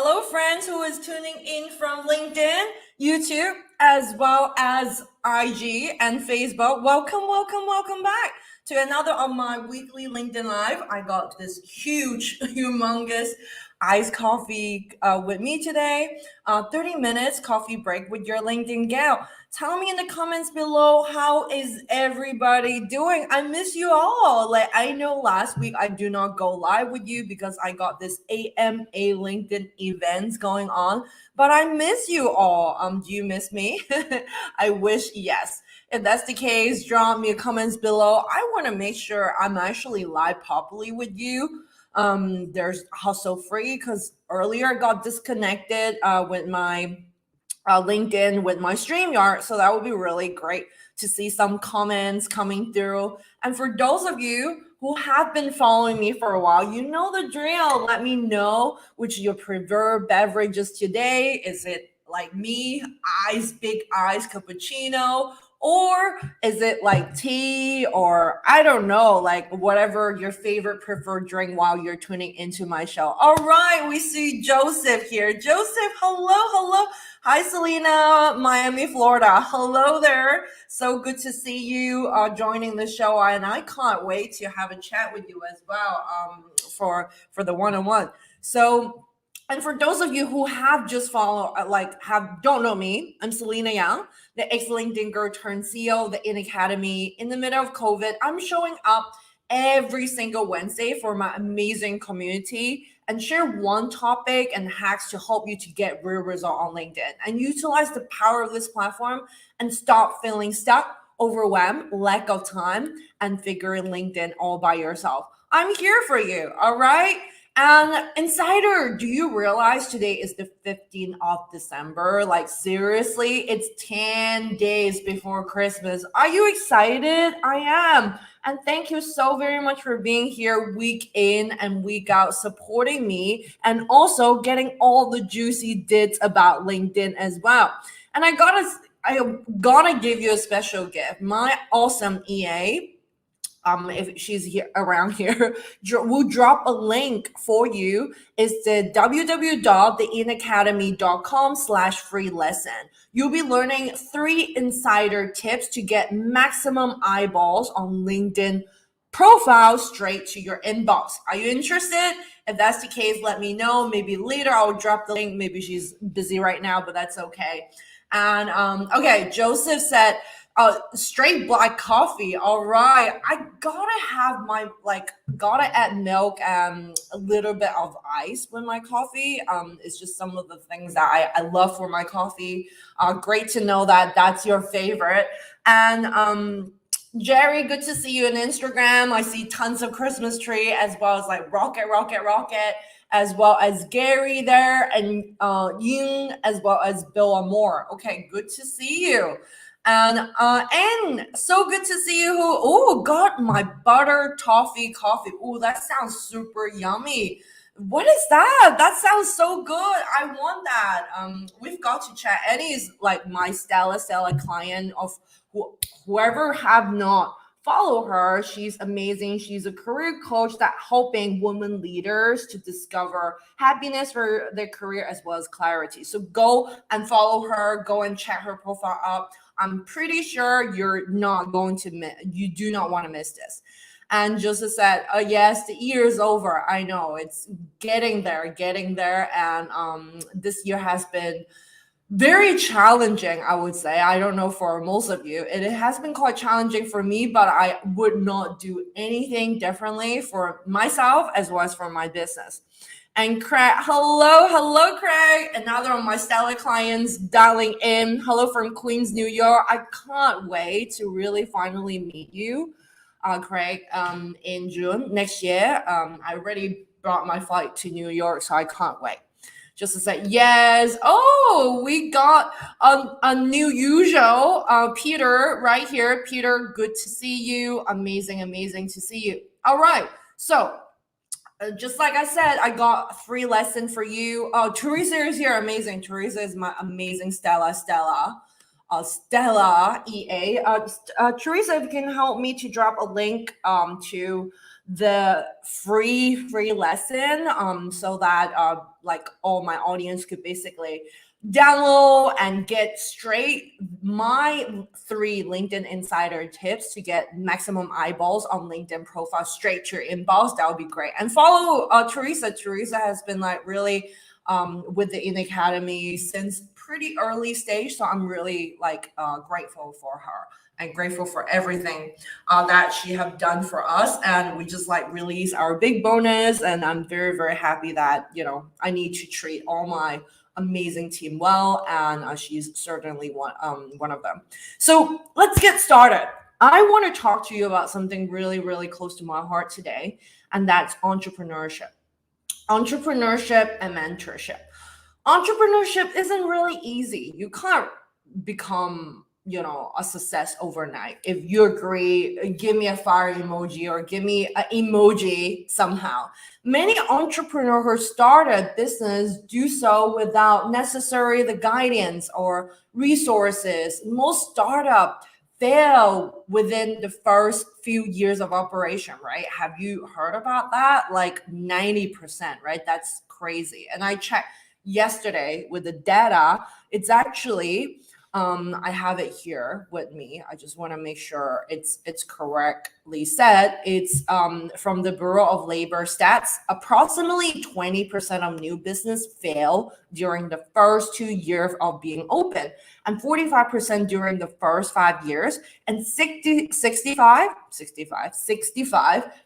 Hello, friends who is tuning in from LinkedIn, YouTube, as well as IG and Facebook. Welcome back to another of my weekly LinkedIn Live. I got this huge, humongous iced coffee with me today. 30 minutes coffee break with your LinkedIn gal. Tell me in the comments below, how is everybody doing? I miss you all. Like, I know last week I do not go live with you because I got this AMA LinkedIn events going on, but I miss you all. Do you miss me? I wish yes. If that's the case, drop me a comments below. I want to make sure I'm actually live properly with you. There's hustle free because earlier I got disconnected with my LinkedIn with my StreamYard. So that would be really great to see some comments coming through. And for those of you who have been following me for a while, you know the drill. Let me know which your preferred beverages today. Is it like me, big ice cappuccino? Or is it like tea or I don't know, like whatever your favorite preferred drink while you're tuning into my show. All right, we see Joseph here. Joseph, hello. Hi, Selena, Miami, Florida. Hello there. So good to see you joining the show, and I can't wait to have a chat with you as well for the one-on-one. So, and for those of you who have just followed, don't know me, I'm Selena Yang, the ex-LinkedIn girl turned CEO of the In Academy. In the middle of COVID, I'm showing up every single Wednesday for my amazing community and share one topic and hacks to help you to get real result on LinkedIn and utilize the power of this platform and stop feeling stuck, overwhelmed, lack of time, and figuring LinkedIn all by yourself. I'm here for you, all right? And Insider, do you realize today is the 15th of December? Like, seriously, it's 10 days before Christmas. Are you excited? I am. And thank you so very much for being here week in and week out, supporting me and also getting all the juicy deets about LinkedIn as well. And I gotta give you a special gift. My awesome EA, if she's here around here, we'll drop a link for you. It's the www.theinacademy.com/free lesson. You'll be learning 3 insider tips to get maximum eyeballs on LinkedIn profile straight to your inbox. Are you interested? If that's the case, let me know. Maybe later I'll drop the link. Maybe she's busy right now, but that's okay. And okay, Joseph said, straight black coffee. All right. I gotta have gotta add milk and a little bit of ice with my coffee. It's just some of the things that I love for my coffee. Great to know that that's your favorite. And Jerry, good to see you on Instagram. I see tons of Christmas tree as well as like rocket, as well as Gary there and Yoon, as well as Bill Amore. Okay, good to see you. And so good to see you who got my butter toffee coffee. That sounds super yummy. What is that? That sounds so good. I want that. We've got to chat. Annie is like my Stella client of whoever have not follow her. She's amazing. She's a career coach that helping women leaders to discover happiness for their career as well as clarity. So go and follow her. Go and check her profile up. I'm pretty sure you do not want to miss this. And Joseph said, yes, the year is over. I know it's getting there. And this year has been very challenging, I would say. I don't know for most of you. It has been quite challenging for me, but I would not do anything differently for myself as well as for my business. And Craig, hello, Craig. Another of my stellar clients dialing in. Hello from Queens, New York. I can't wait to really finally meet you, Craig, in June next year. I already bought my flight to New York, so I can't wait. Just to say, yes. Oh, we got a new usual, Peter, right here. Peter, good to see you. Amazing to see you. All right. So, just like I said, I got a free lesson for you. Teresa is here. Amazing. Teresa is my amazing Stella EA. Teresa, if you can help me to drop a link to the free lesson so that like all my audience could basically download and get straight my 3 LinkedIn insider tips to get maximum eyeballs on LinkedIn profile straight to your inbox, that would be great. And follow Teresa. Teresa has been like really with the In Academy since pretty early stage. So I'm really like grateful for her and grateful for everything that she have done for us. And we just like release our big bonus. And I'm very, very happy that, you know, I need to treat all my amazing team well. And she's certainly one of them. So let's get started. I want to talk to you about something really, really close to my heart today. And that's entrepreneurship. Entrepreneurship and mentorship. Entrepreneurship isn't really easy. You can't become, you know, a success overnight. If you agree, give me a fire emoji or give me an emoji somehow. Many entrepreneurs who started business do so without necessarily the guidance or resources. Most startups fail within the first few years of operation, right? Have you heard about that? Like 90%, right? That's crazy. And I checked yesterday with the data. It's actually I have it here with me. I just want to make sure it's correctly said. It's from the Bureau of Labor Stats. Approximately 20% of new business fail during the first 2 years of being open, and 45% during the first 5 years, and 65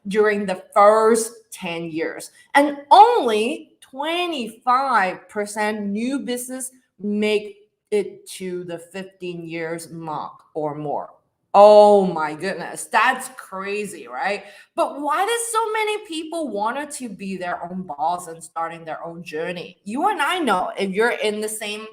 during the first 10 years. And only 25% new business make it to the 15 years mark or more. Oh my goodness, that's crazy, right? But why does so many people want to be their own boss and starting their own journey? You and I know, if you're in the same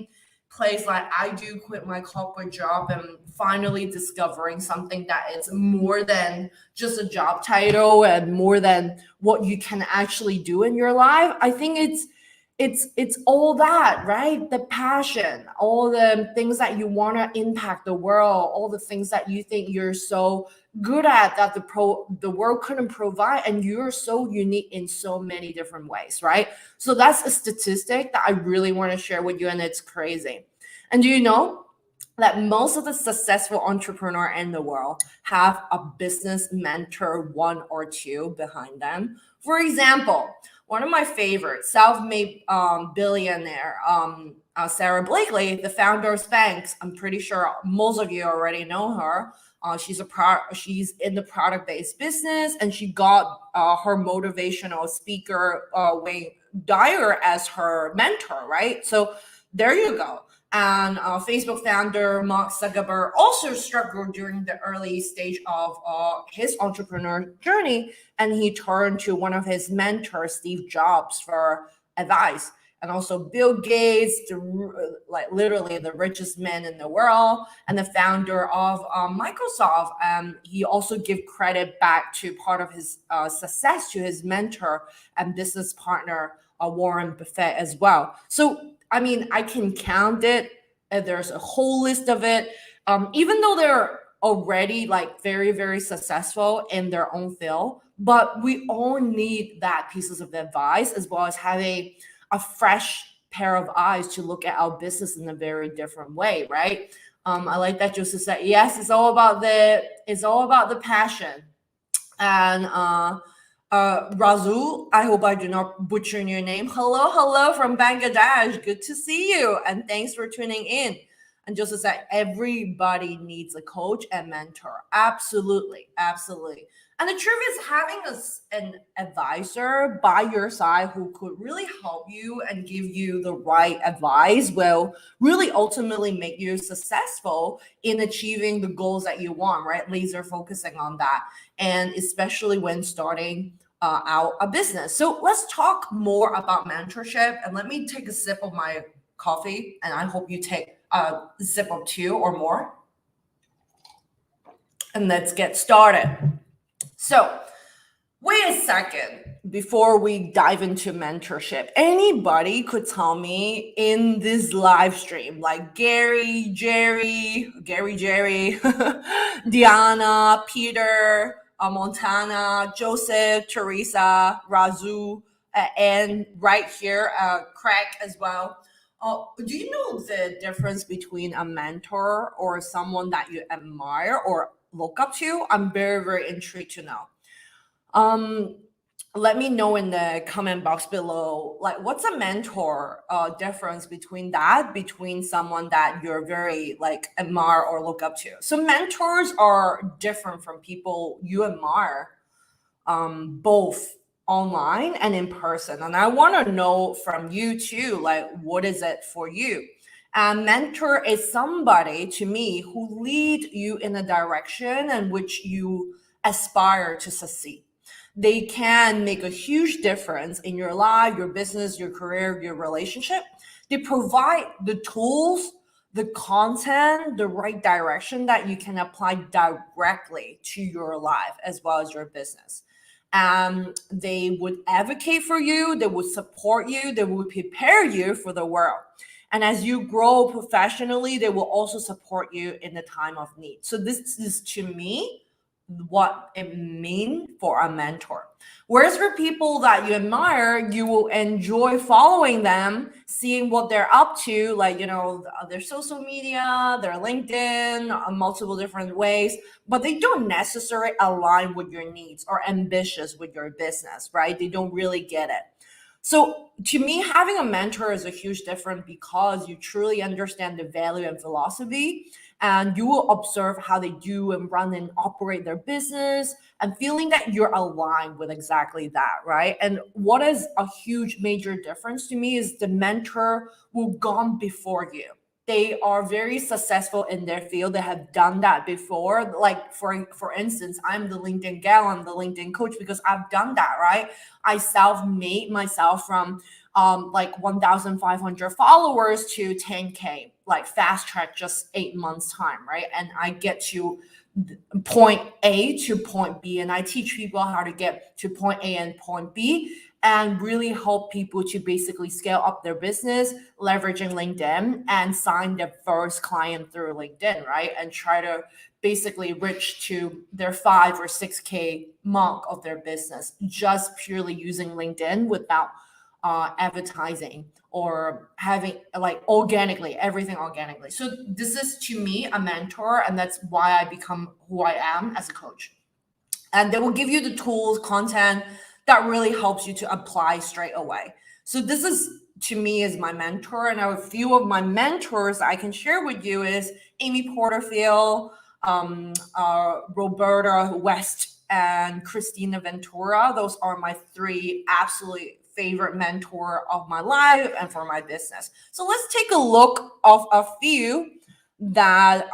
place like I do, quit my corporate job and finally discovering something that is more than just a job title and more than what you can actually do in your life. I think it's all that, right? The passion, all the things that you want to impact the world, all the things that you think you're so good at that the world couldn't provide, and you're so unique in so many different ways, right? So that's a statistic that I really want to share with you, and it's crazy. And do you know that most of the successful entrepreneur in the world have a business mentor, 1 or 2 behind them? For example, one of my favorites, self-made billionaire, Sarah Blakely, the founder of Spanx. I'm pretty sure most of you already know her. She's in the product-based business, and she got her motivational speaker Wayne Dyer as her mentor, right? So there you go. And Facebook founder Mark Zuckerberg also struggled during the early stage of his entrepreneur journey, and he turned to one of his mentors, Steve Jobs, for advice. And also Bill Gates, like literally the richest man in the world, and the founder of Microsoft. He also gave credit back to part of his success to his mentor and business partner, Warren Buffett, as well. So I mean, I can count it. There's a whole list of it. Even though they're already like very, very successful in their own field, but we all need that pieces of advice, as well as having a fresh pair of eyes to look at our business in a very different way, right? I like that Joseph said, yes, it's all about the passion. And Razul, I hope I do not butcher your name. Hello from Bangladesh. Good to see you. And thanks for tuning in. And Joseph said, everybody needs a coach and mentor. Absolutely. And the truth is, having an advisor by your side who could really help you and give you the right advice will really ultimately make you successful in achieving the goals that you want, right? Laser focusing on that. And especially when starting out a business. So let's talk more about mentorship. And let me take a sip of my coffee. And I hope you take a sip of 2 or more. And let's get started. So wait a second before we dive into mentorship. Anybody could tell me in this live stream, like Gary, Jerry, Diana, Peter, Montana, Joseph, Teresa, Razu, and right here, Craig as well. Do you know the difference between a mentor or someone that you admire or look up to? I'm very, very intrigued to know. Um, Let me know in the comment box below, like what's a mentor difference between that, between someone that you're very like admire or look up to. So mentors are different from people you admire, both online and in person. And I want to know from you too, like, what is it for you? A mentor is somebody to me who lead you in a direction in which you aspire to succeed. They can make a huge difference in your life, your business, your career, your relationship. They provide the tools, the content, the right direction that you can apply directly to your life as well as your business. They would advocate for you, they would support you, they would prepare you for the world. And as you grow professionally, they will also support you in the time of need. So this is, to me, what it means for a mentor. Whereas for people that you admire, you will enjoy following them, seeing what they're up to, like, their social media, their LinkedIn, multiple different ways, but they don't necessarily align with your needs or ambitious with your business, right? They don't really get it. So to me, having a mentor is a huge difference because you truly understand the value and philosophy, and you will observe how they do and run and operate their business, and feeling that you're aligned with exactly that, right? And what is a huge major difference to me is the mentor will gone before you. They are very successful in their field. They have done that before. Like for instance, I'm the LinkedIn gal, I'm the LinkedIn coach because I've done that, right? I self-made myself from like 1,500 followers to 10K, like fast track, just 8 months time, right? And I get to point A to point B, and I teach people how to get to point A and point B, and really help people to basically scale up their business, leveraging LinkedIn, and sign their first client through LinkedIn, right? And try to basically reach to their 5 or 6K mark of their business, just purely using LinkedIn without advertising or having like organically, everything organically. So this is to me a mentor, and that's why I become who I am as a coach. And they will give you the tools, content that really helps you to apply straight away. So this is, to me, is my mentor. And a few of my mentors I can share with you is Amy Porterfield, Roberta West, and Christina Ventura. Those are my three absolutely favorite mentor of my life and for my business. So let's take a look of a few that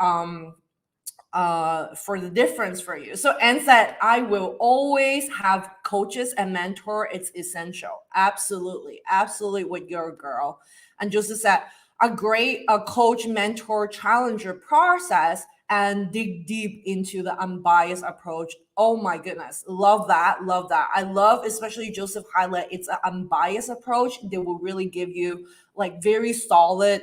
for the difference for you. So Anne said, I will always have coaches and mentor. It's essential. Absolutely. Absolutely with your girl. And Joseph said, a coach, mentor, challenger process and dig deep into the unbiased approach. Oh my goodness. Love that. Love that. I love, especially Joseph highlight, it's an unbiased approach. They will really give you like very solid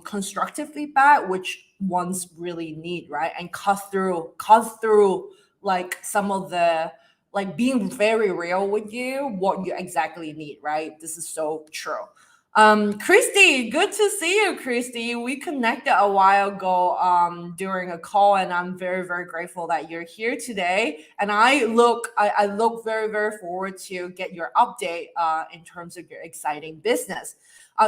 constructive feedback, which ones really need, right? And cut through like some of the, like being very real with you, what you exactly need, right? This is so true. Christy, good to see you, Christy. We connected a while ago during a call, and I'm very, very grateful that you're here today. And I look very, very forward to get your update in terms of your exciting business.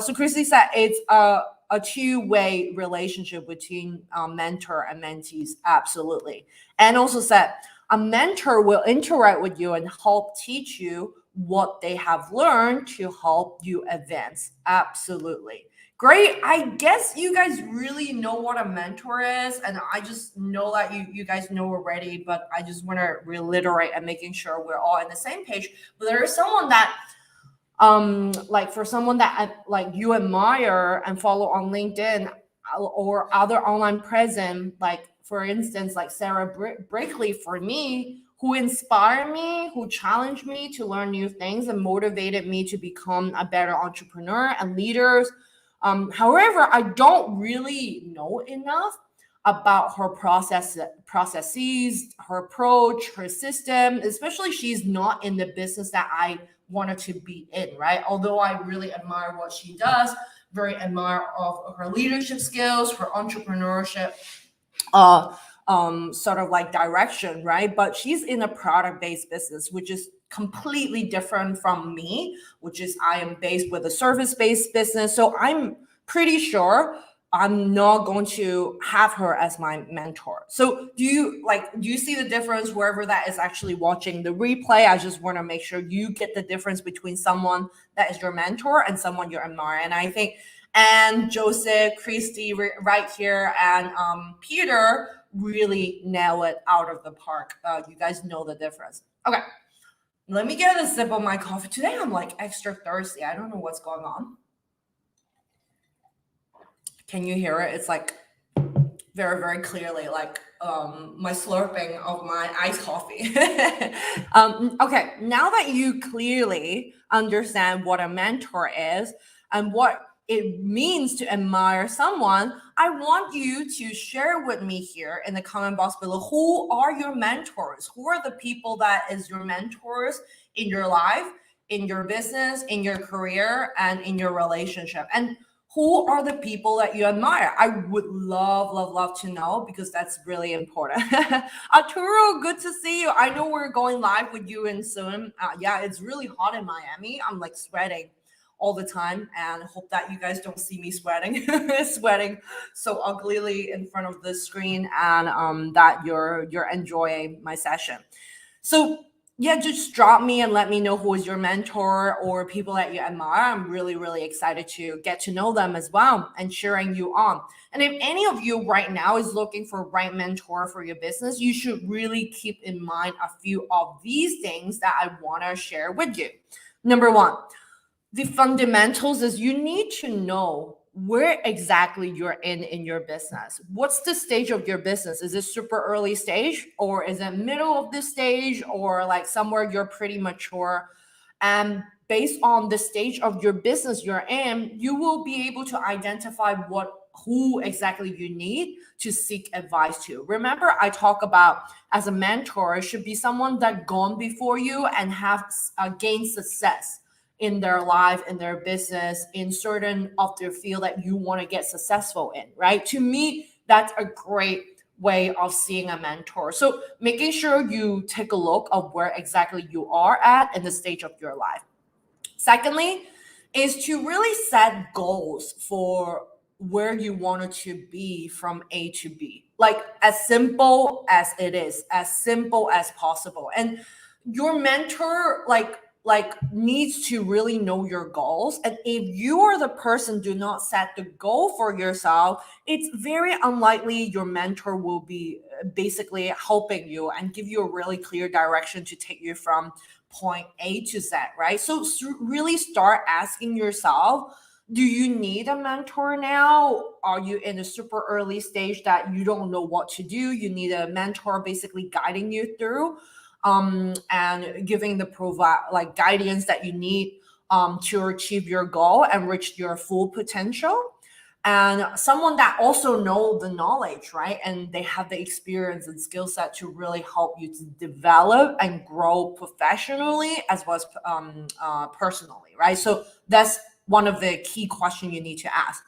So Christy said it's a two-way relationship between mentor and mentees, absolutely. And also said a mentor will interact with you and help teach you what they have learned to help you advance. Absolutely. Great. I guess you guys really know what a mentor is, and I just know that you guys know already, but I just want to reiterate and making sure we're all on the same page. But there is someone that like for someone that like you admire and follow on LinkedIn or other online presence, like for instance, like Sarah Brinkley for me, who inspired me, who challenged me to learn new things and motivated me to become a better entrepreneur and leaders. However, I don't really know enough about her processes, her approach, her system, especially she's not in the business that I wanted to be in, right? Although I really admire what she does, very admire of her leadership skills, her entrepreneurship, sort of like direction, right? But she's in a product-based business, which is completely different from me, which is I am based with a service-based business. So I'm pretty sure I'm not going to have her as my mentor. So do you see the difference wherever that is actually watching the replay? I just want to make sure you get the difference between someone that is your mentor and someone you admire. And I think and Joseph, Christy, right here, and Peter really nail it out of the park. You guys know the difference. Okay, let me get a sip of my coffee. Today I'm like extra thirsty. I don't know what's going on. Can you hear it? It's like very, very clearly like my slurping of my iced coffee. Okay, now that you clearly understand what a mentor is and what it means to admire someone, I want you to share with me here in the comment box below, who are your mentors? Who are the people that is your mentors in your life, in your business, in your career, and in your relationship? And who are the people that you admire? I would love to know, because that's really important. Arturo, good to see you. I know we're going live with you in soon. Yeah, it's really hot in Miami. I'm like sweating all the time, and hope that you guys don't see me sweating sweating so uglily in front of the screen, and that you're enjoying my session. So yeah, just drop me and let me know who is your mentor or people that you admire. I'm really excited to get to know them as well and cheering you on. And if any of you right now is looking for a right mentor for your business, you should really keep in mind a few of these things that I want to share with you. Number one, the fundamentals is you need to know where exactly you're in your business. What's the stage of your business? Is it super early stage, or is it middle of the stage, or like somewhere you're pretty mature? And based on the stage of your business you're in, you will be able to identify who exactly you need to seek advice to. Remember, I talk about as a mentor, it should be someone that gone before you and have gained success in their life, in their business, in certain of their field that you want to get successful in, right? To me, that's a great way of seeing a mentor. So making sure you take a look of where exactly you are at in the stage of your life. Secondly, is to really set goals for where you wanted to be from A to B. Like as simple as it is, as simple as possible. And your mentor needs to really know your goals. And if you are the person do not set the goal for yourself, it's very unlikely your mentor will be basically helping you and give you a really clear direction to take you from point A to Z, right? So really start asking yourself, do you need a mentor now? Are you in a super early stage that you don't know what to do? You need a mentor basically guiding you through and giving the guidance that you need to achieve your goal and reach your full potential. And someone that also know the knowledge, right? And they have the experience and skill set to really help you to develop and grow professionally as well as personally, right? So that's one of the key questions you need to ask.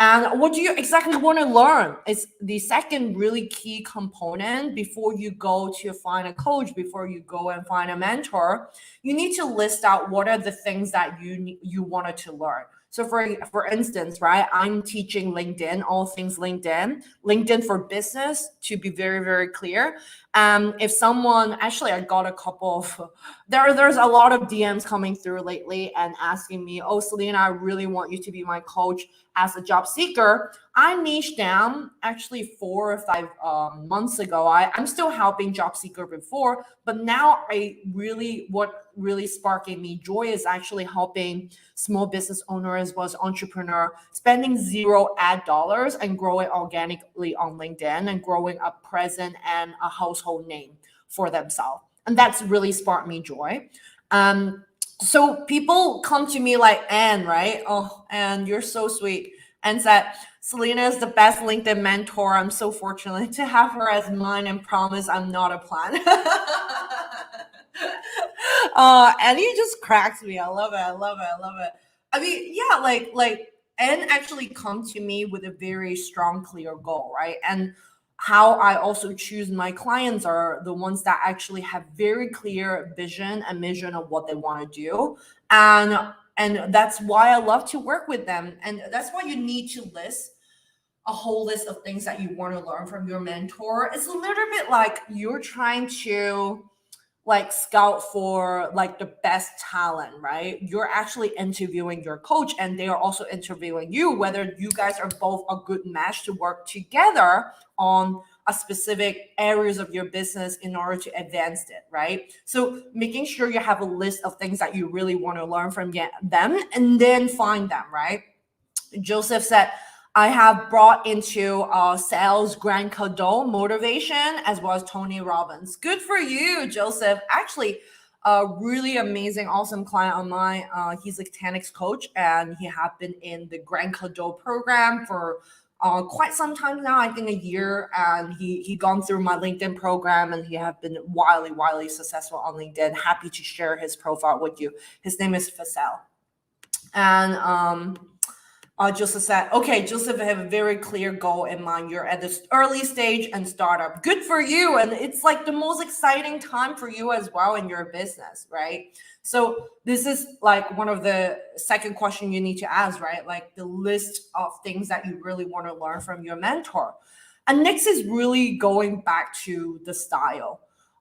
And what do you exactly want to learn? It's the second really key component before you go to find a coach, before you go and find a mentor. You need to list out what are the things that you wanted to learn. So for instance, right, I'm teaching LinkedIn, all things LinkedIn for business, to be very, very clear. If someone, actually, I got a couple of, there's a lot of DMs coming through lately and asking me, oh, Selena, I really want you to be my coach as a job seeker. I niched down actually 4 or 5 months ago. I'm still helping job seeker before, but now what really sparking me joy is actually helping small business owner as well as entrepreneur spending zero ad dollars and growing organically on LinkedIn and growing a presence and a household name for themselves. And that's really sparked me joy. So people come to me like, Anne, right? Oh, Anne, you're so sweet. And said, Selena is the best LinkedIn mentor. I'm so fortunate to have her as mine, and promise I'm not a plan. And he just cracks me. I love it. I love it. I love it. I mean, yeah, and actually come to me with a very strong, clear goal, right? And how I also choose my clients are the ones that actually have very clear vision and mission of what they want to do. And that's why I love to work with them. And that's why you need to list a whole list of things that you want to learn from your mentor. It's a little bit like you're trying to like scout for like the best talent, right? You're actually interviewing your coach and they are also interviewing you, whether you guys are both a good match to work together on a specific areas of your business in order to advance it, right? So making sure you have a list of things that you really want to learn from them and then find them, right? Joseph said, I have brought into sales Grant Cardone motivation as well as Tony Robbins. Good for you, Joseph. Actually, a really amazing, awesome client of mine. He's a Tanix coach and he has been in the Grant Cardone program for quite some time now, I think a year. And he gone through my LinkedIn program and he have been wildly successful on LinkedIn. Happy to share his profile with you. His name is Fasel. And Joseph said, okay, Joseph, I have a very clear goal in mind. You're at this early stage and startup. Good for you. And it's like the most exciting time for you as well in your business, right? So this is like one of the second question you need to ask, right? Like the list of things that you really want to learn from your mentor. And next is really going back to the style.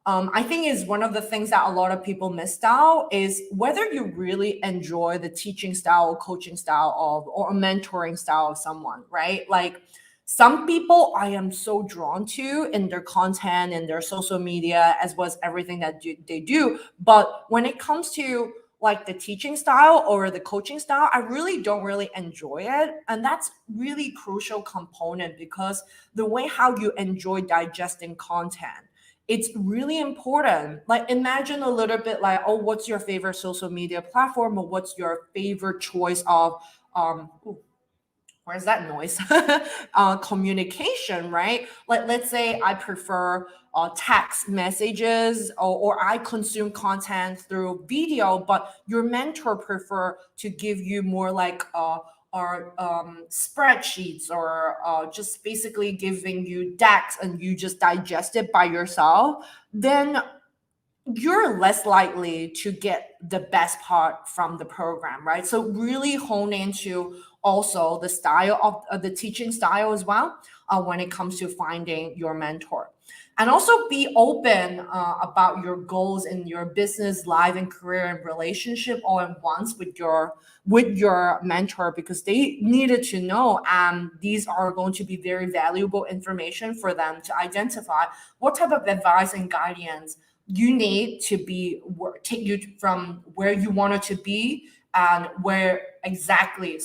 I think is one of the things that a lot of people missed out is whether you really enjoy the teaching style, coaching style of, or a mentoring style of someone, right? Like some people I am so drawn to in their content and their social media, as well as everything that they do. But when it comes to like the teaching style or the coaching style, I really don't really enjoy it. And that's really crucial component because the way how you enjoy digesting content, it's really important. Like imagine a little bit like, oh, what's your favorite social media platform or what's your favorite choice of where's that noise? Communication, right? Like let's say I prefer text messages or I consume content through video, but your mentor prefer to give you more like or spreadsheets or just basically giving you decks and you just digest it by yourself, then you're less likely to get the best part from the program, right? So really hone into also the style of the teaching style as well when it comes to finding your mentor. And also be open about your goals in your business, life, and career and relationship all at once with your mentor because they needed to know. And these are going to be very valuable information for them to identify what type of advice and guidance you need to be take you from where you wanted to be and where exactly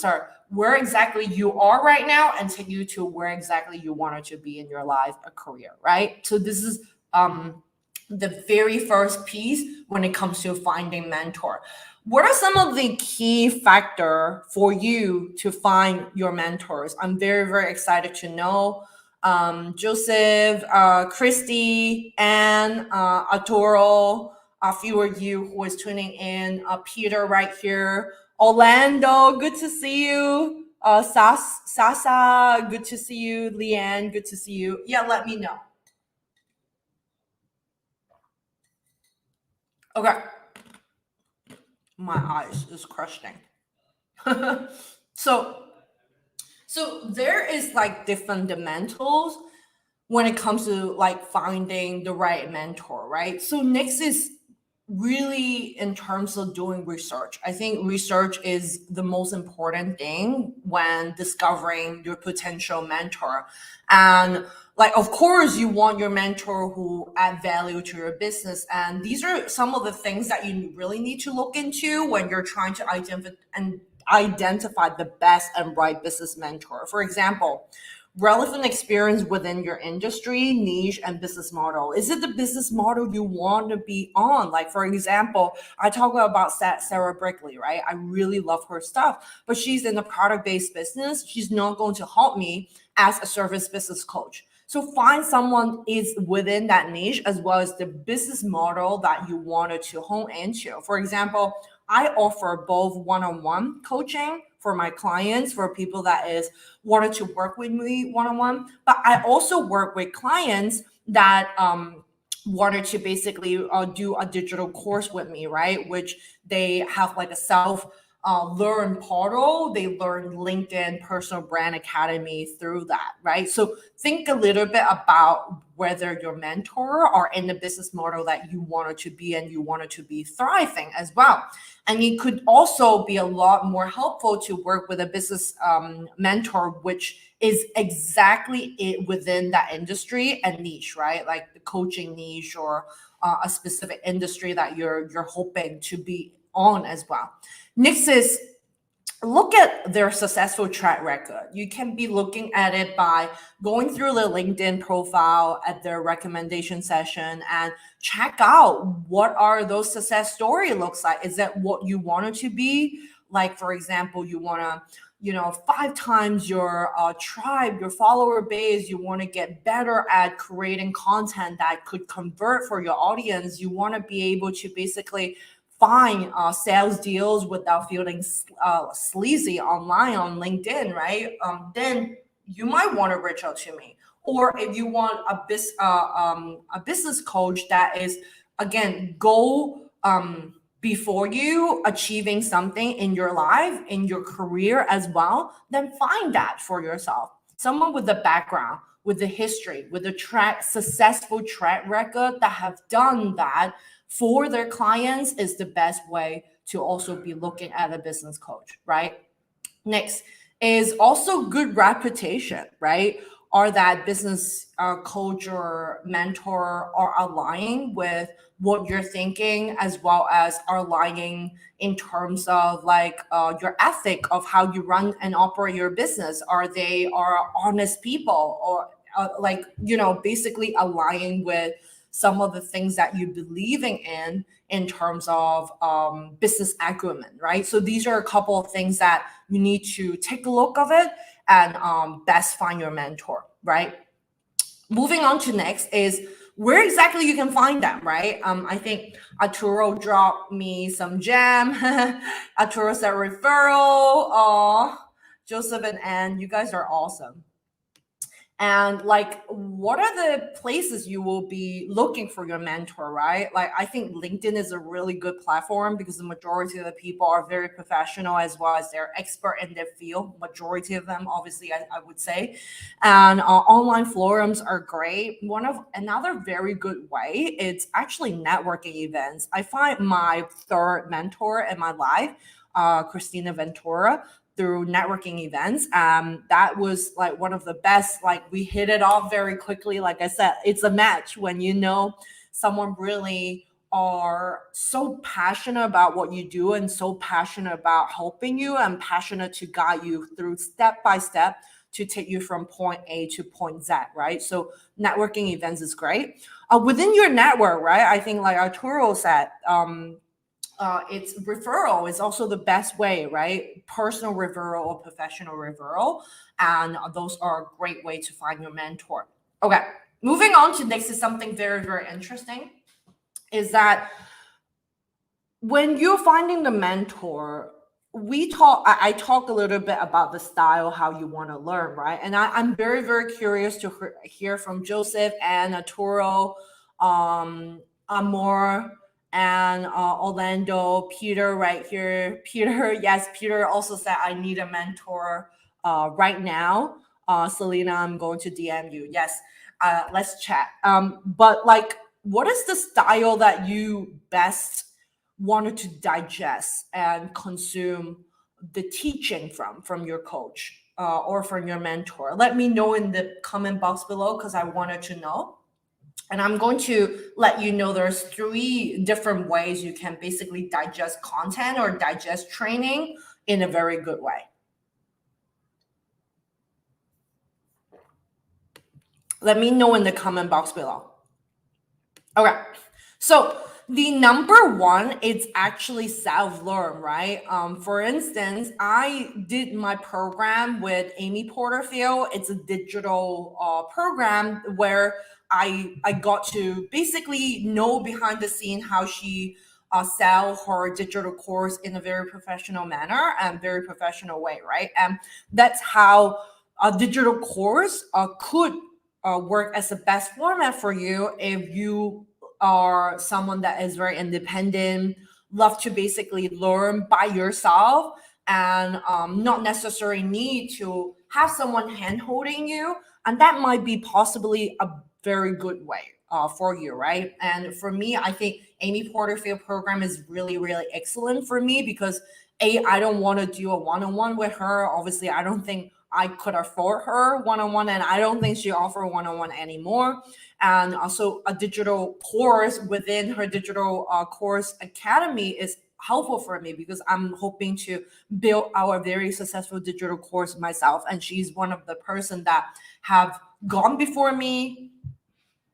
you are right now and take you to where exactly you wanted to be in your life or career, right? So this is the very first piece when it comes to finding mentor. What are some of the key factor for you to find your mentors? I'm very excited to know. Joseph, Christy, Anne, Arturo, a few of you who is tuning in, Peter right here, Orlando, good to see you. Sasa, good to see you. Leanne, good to see you. Yeah, let me know. Okay. My eyes is crushing. so so there is like the fundamentals when it comes to like finding the right mentor, right? So next is really in terms of doing research. I think research is the most important thing when discovering your potential mentor. And like of course you want your mentor who add value to your business, and these are some of the things that you really need to look into when you're trying to identify the best and right business mentor. For example, relevant experience within your industry, niche, and business model. Is it the business model you want to be on? Like, for example, I talk about Sarah Brickley, right? I really love her stuff, but she's in a product-based business. She's not going to help me as a service business coach. So find someone is within that niche as well as the business model that you wanted to hone into. For example, I offer both one-on-one coaching for my clients, for people that is wanted to work with me one-on-one, but I also work with clients that wanted to basically do a digital course with me, right? Which they have like a self learn portal. They learn LinkedIn Personal Brand Academy through that, right? So think a little bit about whether your mentor are in the business model that you wanted to be and you wanted to be thriving as well. And it could also be a lot more helpful to work with a business mentor, which is exactly it within that industry and niche, right? Like the coaching niche or a specific industry that you're hoping to be on as well. Next is look at their successful track record. You can be looking at it by going through the LinkedIn profile at their recommendation session and check out what are those success story looks like. Is that what you want it to be? Like, for example, you want to, 5 times your tribe, your follower base. You want to get better at creating content that could convert for your audience. You want to be able to basically find sales deals without feeling sleazy online on LinkedIn, right? Then you might want to reach out to me. Or if you want a business coach that is, again, goal before you achieving something in your life, in your career as well, then find that for yourself. Someone with the background, with the history, with a successful track record that have done that for their clients is the best way to also be looking at a business coach, right? Next is also good reputation, right? Are that business coach or mentor are aligning with what you're thinking, as well as are aligning in terms of like your ethic of how you run and operate your business? Are honest people, or basically aligning with some of the things that you're believing in terms of business acumen, right? So these are a couple of things that you need to take a look of it and best find your mentor, right? Moving on to next is where exactly you can find them, right? I think Arturo dropped me some gem. Arturo said referral. Oh, Joseph and Ann, you guys are awesome. And like, what are the places you will be looking for your mentor, right? Like, I think LinkedIn is a really good platform because the majority of the people are very professional, as well as they're expert in their field. Majority of them, obviously, I would say. And online forums are great. Another very good way, it's actually networking events. I find my third mentor in my life, Christina Ventura, through networking events. That was like one of the best. Like, we hit it off very quickly. Like I said, it's a match when someone really are so passionate about what you do and so passionate about helping you and passionate to guide you through step by step to take you from point A to point Z, right? So networking events is great. Within your network, right? I think like Arturo said, it's referral is also the best way, right? Personal referral or professional referral. And those are a great way to find your mentor. Okay, moving on to next is something very, very interesting, is that when you're finding the mentor, I talk a little bit about the style, how you want to learn, right? And I'm very, very curious to hear from Joseph and Arturo, Amor, and Orlando, Peter right here. Peter, yes, Peter also said, I need a mentor right now. Selena, I'm going to DM you. Yes, let's chat. But like, what is the style that you best wanted to digest and consume the teaching from your coach or from your mentor? Let me know in the comment box below, because I wanted to know. And I'm going to let you know there's 3 different ways you can basically digest content or digest training in a very good way. Let me know in the comment box below. Okay. So the number one, it's actually self-learn, right? For instance, I did my program with Amy Porterfield. It's a digital program where I got to basically know behind the scene how she sell her digital course in a very professional manner and very professional way, right? And that's how a digital course could work as the best format for you if you are someone that is very independent, love to basically learn by yourself, and not necessarily need to have someone hand holding you. And that might be possibly a very good way for you, right? And for me, I think Amy Porterfield program is really, really excellent for me because I don't want to do a one-on-one with her. Obviously, I don't think I could afford her one-on-one, and I don't think she offer one-on-one anymore. And also a digital course within her digital course academy is helpful for me because I'm hoping to build our very successful digital course myself. And she's one of the person that have gone before me,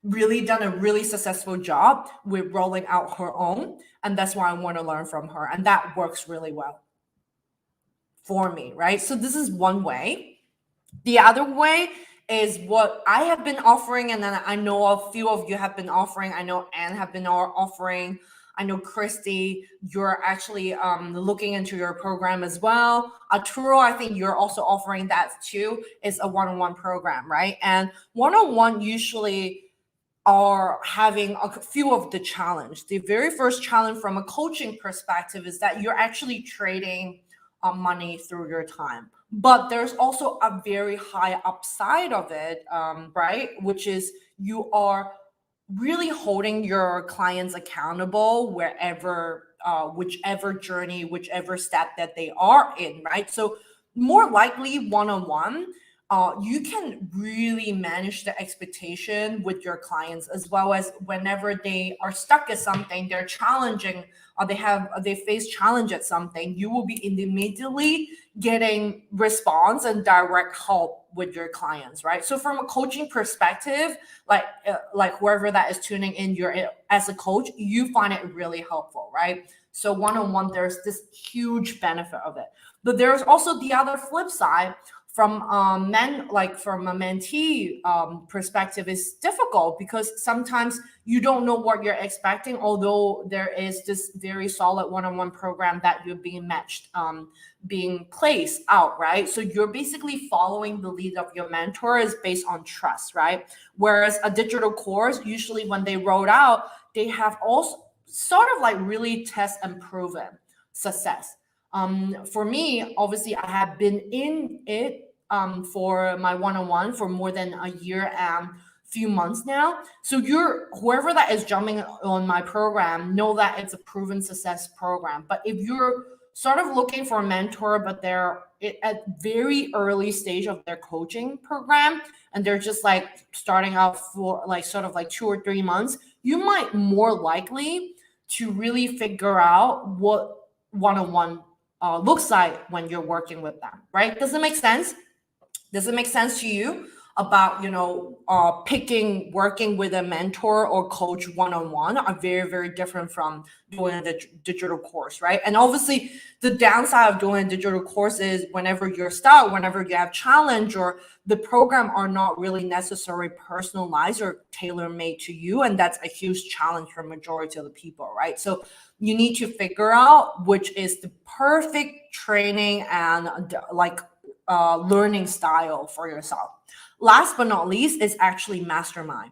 really done a really successful job with rolling out her own. And that's why I want to learn from her. And that works really well for me, right? So this is one way. The other way is what I have been offering, and then I know a few of you have been offering. I know Anne have been offering. I know Christy, you're actually looking into your program as well. Thru, I think you're also offering that too. It's a one-on-one program, right? And one-on-one usually are having a few of the challenge. The very first challenge from a coaching perspective is that you're actually trading money through your time. But there's also a very high upside of it, right? Which is you are really holding your clients accountable wherever, whichever journey, whichever step that they are in, right? So more likely one-on-one, you can really manage the expectation with your clients, as well as whenever they are stuck at something, they're challenging, or they face challenge at something, you will be immediately getting response and direct help with your clients, right? So from a coaching perspective, like whoever that is tuning in, you're as a coach, you find it really helpful, right? So one-on-one, there's this huge benefit of it. But there's also the other flip side. From from a mentee perspective, is difficult because sometimes you don't know what you're expecting, although there is this very solid one-on-one program that you're being matched, being placed out, right? So you're basically following the lead of your mentor is based on trust, right? Whereas a digital course, usually when they roll out, they have also sort of like really test and proven success. For me, obviously, I have been in it for my one-on-one for more than a year and few months now. So whoever that is jumping on my program, know that it's a proven success program. But if you're sort of looking for a mentor, but they're at very early stage of their coaching program, and they're just like starting out for like sort of like 2 or 3 months, you might more likely to really figure out what one-on-one looks like when you're working with them, right? Does it make sense? Does it make sense to you about, working with a mentor or coach one-on-one are very, very different from doing the digital course, right? And obviously the downside of doing a digital course is whenever you're stuck, whenever you have challenge, or the program are not really necessarily personalized or tailor-made to you. And that's a huge challenge for majority of the people, right? So you need to figure out which is the perfect training and learning style for yourself. Last but not least is actually Mastermind.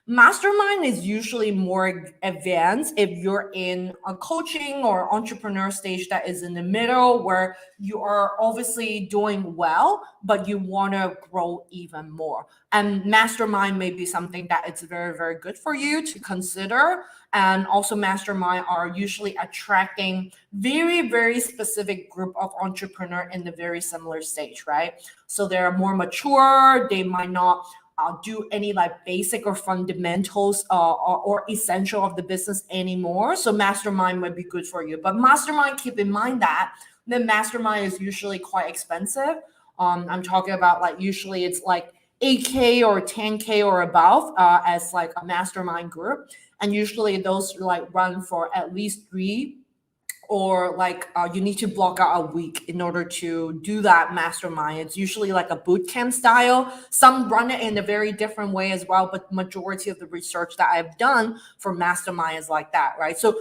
Mastermind is usually more advanced if you're in a coaching or entrepreneur stage that is in the middle, where you are obviously doing well, but you want to grow even more. And Mastermind may be something that it's very, very good for you to consider. And also Mastermind are usually attracting very, very specific group of entrepreneur in the very similar stage, right? So they're more mature. They might not do any like basic or fundamentals or essential of the business anymore. So Mastermind might be good for you. But Mastermind, keep in mind that the Mastermind is usually quite expensive. I'm talking about like usually it's like 8K or 10K or above as like a Mastermind group. And usually those like run for at least 3, or like you need to block out a week in order to do that mastermind. It's usually like a boot camp style. Some run it in a very different way as well, but majority of the research that I've done for mastermind is like that, right? So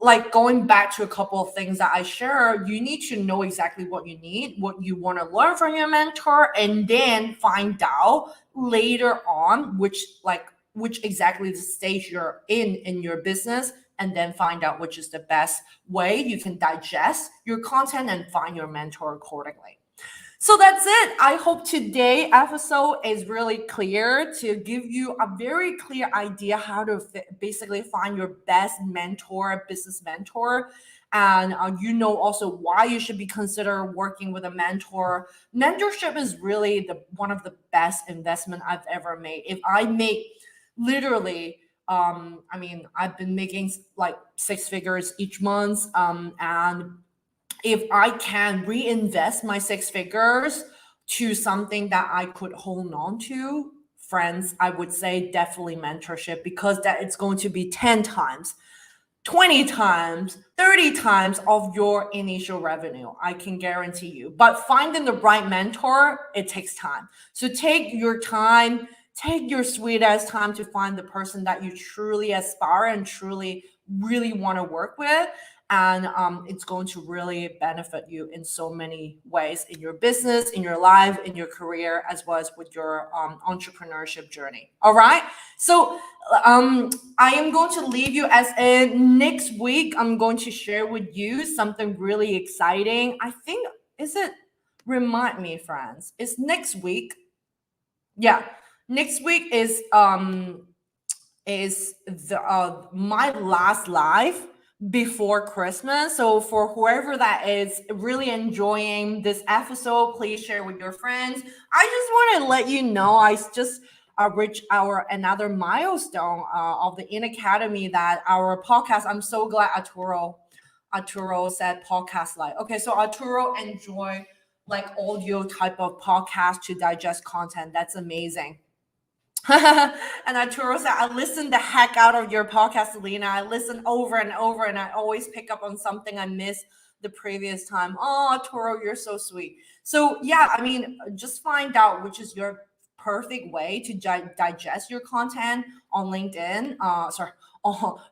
like going back to a couple of things that I share, you need to know exactly what you need, what you want to learn from your mentor, and then find out later on which exactly the stage you're in your business, and then find out which is the best way you can digest your content and find your mentor accordingly. So that's it. I hope today's episode is really clear to give you a very clear idea how to basically find your best mentor, business mentor. And you know also why you should be consider working with a mentor. Mentorship is really one of the best investment I've ever made. If I make literally, I've been making like 6 figures each month, and if I can reinvest my 6 figures to something that I could hold on to, friends, I would say definitely mentorship, because that it's going to be 10 times, 20 times, 30 times of your initial revenue. I can guarantee you. But finding the right mentor, it takes time. So take your time, take your sweet ass time to find the person that you truly aspire and truly really want to work with. And it's going to really benefit you in so many ways in your business, in your life, in your career, as well as with your entrepreneurship journey. All right. So I am going to leave you as in next week. I'm going to share with you something really exciting. I think, remind me, friends, it's next week. Yeah. Next week is the my last live before Christmas. So for whoever that is really enjoying this episode, please share with your friends. I just want to let you know I just reached another milestone of the In Academy, that our podcast. I'm so glad Arturo said podcast live. Okay, so Arturo enjoy like audio type of podcast to digest content. That's amazing. And Arturo said, I listen the heck out of your podcast, Alina. I listen over and over, and I always pick up on something I missed the previous time. Oh, Arturo, you're so sweet. So yeah, just find out which is your perfect way to digest your content on LinkedIn.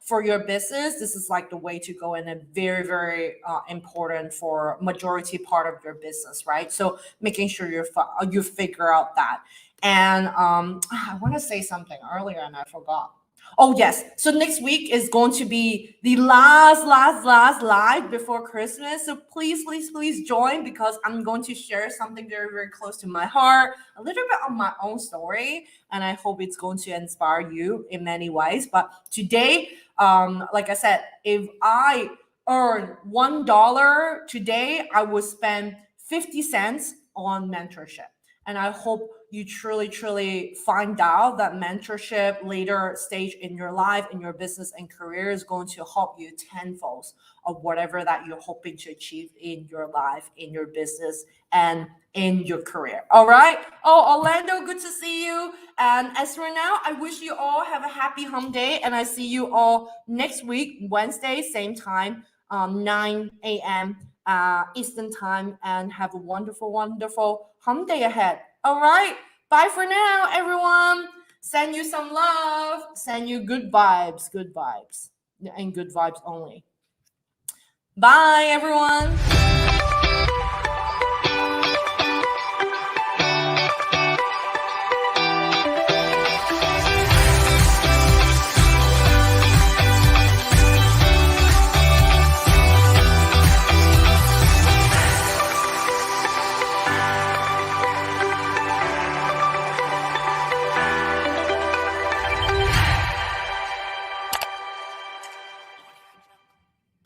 For your business. This is like the way to go, and a very, very important for majority part of your business, right? So making sure you figure out that. And I want to say something earlier and I forgot. Oh, yes. So next week is going to be the last live before Christmas. So please join, because I'm going to share something very, very close to my heart, a little bit of my own story. And I hope it's going to inspire you in many ways. But today, like I said, if I earn $1 today, I will spend 50 cents on mentorship. And I hope you truly find out that mentorship later stage in your life, in your business and career, is going to help you tenfold of whatever that you're hoping to achieve in your life, in your business, and in your career. All right. Oh, Orlando, good to see you. And as for now, I wish you all have a happy hum day, and I see you all next week, Wednesday, same time, 9 a.m. Eastern time, and have a wonderful hum day ahead. All right. Bye for now, everyone. Send you some love. Send you good vibes, and good vibes only. Bye, everyone.